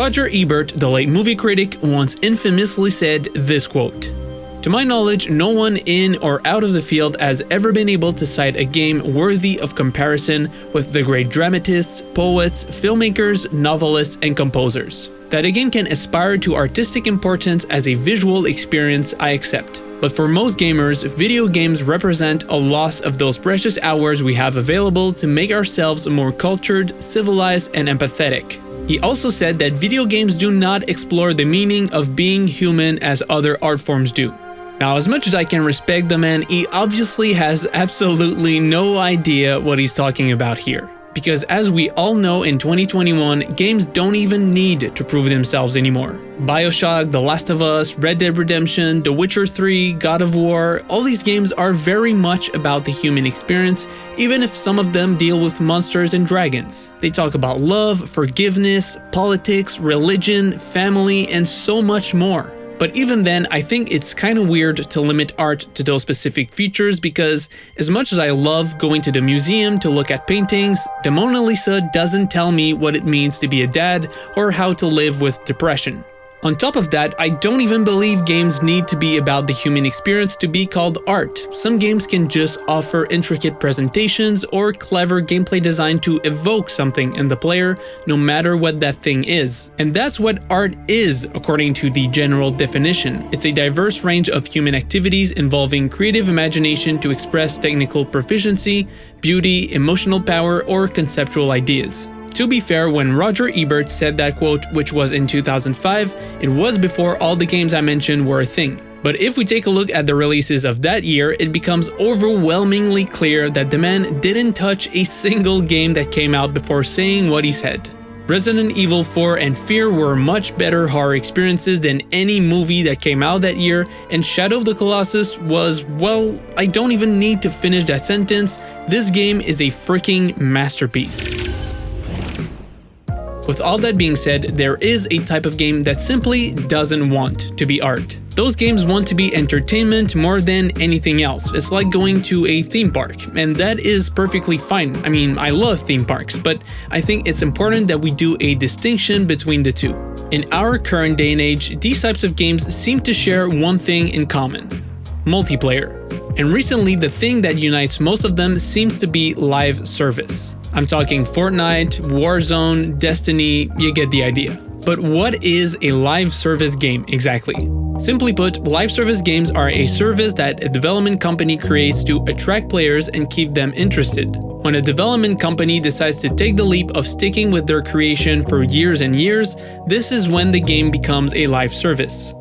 Roger Ebert, the late movie critic, once infamously said this quote: "To my knowledge, no one in or out of the field has ever been able to cite a game worthy of comparison with the great dramatists, poets, filmmakers, novelists, and composers. That a game can aspire to artistic importance as a visual experience, I accept. But for most gamers, video games represent a loss of those precious hours we have available to make ourselves more cultured, civilized, and empathetic." He also said that video games do not explore the meaning of being human as other art forms do. Now, as much as I can respect the man, he obviously has absolutely no idea what he's talking about here. Because as we all know, in 2021, games don't even need to prove themselves anymore. BioShock, The Last of Us, Red Dead Redemption, The Witcher 3, God of War, all these games are very much about the human experience, even if some of them deal with monsters and dragons. They talk about love, forgiveness, politics, religion, family, and so much more. But even then, I think it's kind of weird to limit art to those specific features because as much as I love going to the museum to look at paintings, the Mona Lisa doesn't tell me what it means to be a dad or how to live with depression. On top of that, I don't even believe games need to be about the human experience to be called art. Some games can just offer intricate presentations or clever gameplay design to evoke something in the player, no matter what that thing is. And that's what art is, according to the general definition. It's a diverse range of human activities involving creative imagination to express technical proficiency, beauty, emotional power, or conceptual ideas. To be fair, when Roger Ebert said that quote, which was in 2005, it was before all the games I mentioned were a thing. But if we take a look at the releases of that year, it becomes overwhelmingly clear that the man didn't touch a single game that came out before saying what he said. Resident Evil 4 and F.E.A.R were much better horror experiences than any movie that came out that year, and Shadow of the Colossus was, well, I don't even need to finish that sentence, this game is a freaking masterpiece. With all that being said, there is a type of game that simply doesn't want to be art. Those games want to be entertainment more than anything else. It's like going to a theme park, and that is perfectly fine. I mean, I love theme parks, but I think it's important that we do a distinction between the two. In our current day and age, these types of games seem to share one thing in common: multiplayer. And recently, the thing that unites most of them seems to be live service. I'm talking Fortnite, Warzone, Destiny, you get the idea. But what is a live service game exactly? Simply put, live service games are a service that a development company creates to attract players and keep them interested. When a development company decides to take the leap of sticking with their creation for years and years, this is when the game becomes a live service.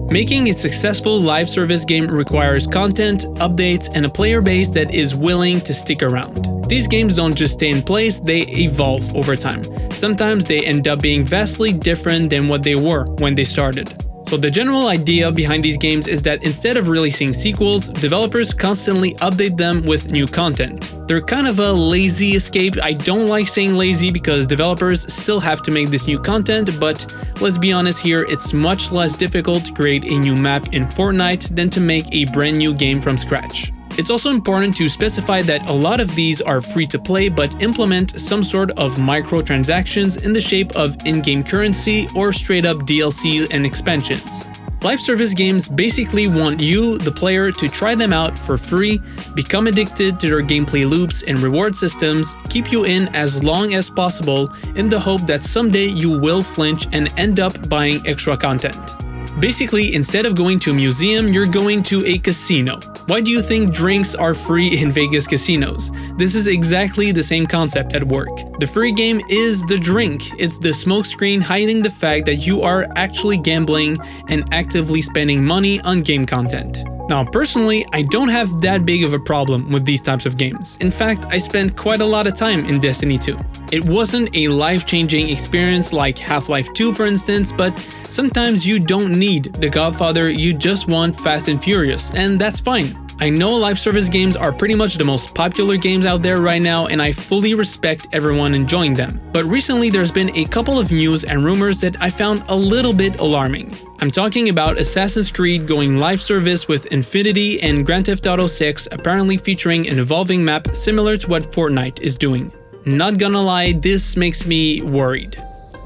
Making a successful live service game requires content, updates, and a player base that is willing to stick around. These games don't just stay in place, they evolve over time. Sometimes they end up being vastly different than what they were when they started. So the general idea behind these games is that instead of releasing sequels, developers constantly update them with new content. They're kind of a lazy escape. I don't like saying lazy because developers still have to make this new content, but let's be honest here, it's much less difficult to create a new map in Fortnite than to make a brand new game from scratch. It's also important to specify that a lot of these are free to play but implement some sort of microtransactions in the shape of in-game currency or straight up DLCs and expansions. Live service games basically want you, the player, to try them out for free, become addicted to their gameplay loops and reward systems, keep you in as long as possible in the hope that someday you will flinch and end up buying extra content. Basically, instead of going to a museum, you're going to a casino. Why do you think drinks are free in Vegas casinos? This is exactly the same concept at work. The free game is the drink. It's the smokescreen hiding the fact that you are actually gambling and actively spending money on game content. Now, personally, I don't have that big of a problem with these types of games. In fact, I spent quite a lot of time in Destiny 2. It wasn't a life-changing experience like Half-Life 2, for instance, but sometimes you don't need The Godfather, you just want Fast and Furious, and that's fine. I know live service games are pretty much the most popular games out there right now, and I fully respect everyone enjoying them. But recently there's been a couple of news and rumors that I found a little bit alarming. I'm talking about Assassin's Creed going live service with Infinity and Grand Theft Auto 6 apparently featuring an evolving map similar to what Fortnite is doing. Not gonna lie, this makes me worried.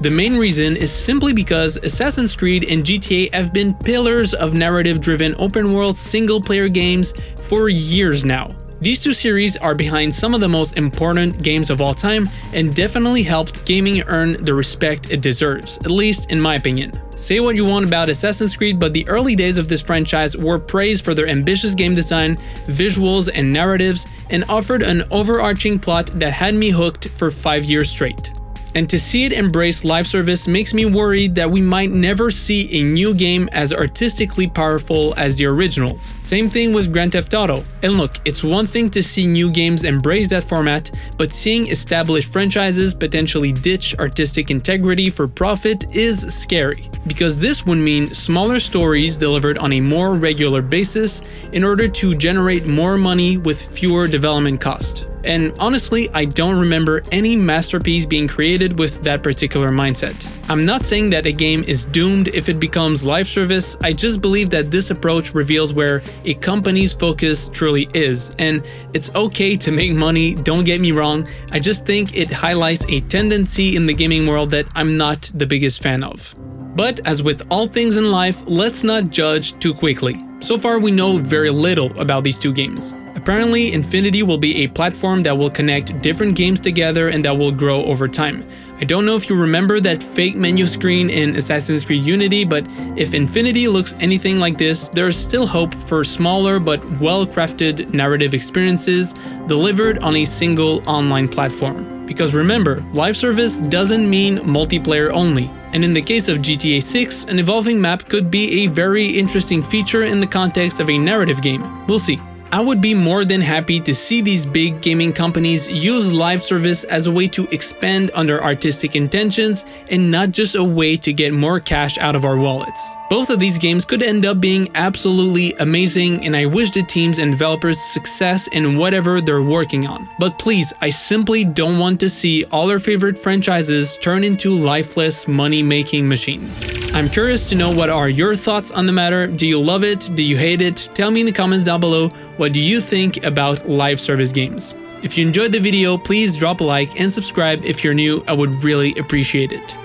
The main reason is simply because Assassin's Creed and GTA have been pillars of narrative-driven open-world single-player games for years now. These two series are behind some of the most important games of all time and definitely helped gaming earn the respect it deserves, at least in my opinion. Say what you want about Assassin's Creed, but the early days of this franchise were praised for their ambitious game design, visuals, and narratives, and offered an overarching plot that had me hooked for 5 years straight. And to see it embrace live service makes me worried that we might never see a new game as artistically powerful as the originals. Same thing with Grand Theft Auto. And look, it's one thing to see new games embrace that format, but seeing established franchises potentially ditch artistic integrity for profit is scary. Because this would mean smaller stories delivered on a more regular basis in order to generate more money with fewer development costs. And honestly, I don't remember any masterpiece being created with that particular mindset. I'm not saying that a game is doomed if it becomes live service, I just believe that this approach reveals where a company's focus truly is. And it's okay to make money, don't get me wrong, I just think it highlights a tendency in the gaming world that I'm not the biggest fan of. But as with all things in life, let's not judge too quickly. So far we know very little about these two games. Apparently, Infinity will be a platform that will connect different games together and that will grow over time. I don't know if you remember that fake menu screen in Assassin's Creed Unity, but if Infinity looks anything like this, there's still hope for smaller but well-crafted narrative experiences delivered on a single online platform. Because remember, live service doesn't mean multiplayer only. And in the case of GTA 6, an evolving map could be a very interesting feature in the context of a narrative game. We'll see. I would be more than happy to see these big gaming companies use live service as a way to expand on their artistic intentions and not just a way to get more cash out of our wallets. Both of these games could end up being absolutely amazing, and I wish the teams and developers success in whatever they're working on. But please, I simply don't want to see all our favorite franchises turn into lifeless money-making machines. I'm curious to know what are your thoughts on the matter. Do you love it? Do you hate it? Tell me in the comments down below. What do you think about live service games? If you enjoyed the video, please drop a like and subscribe if you're new. I would really appreciate it.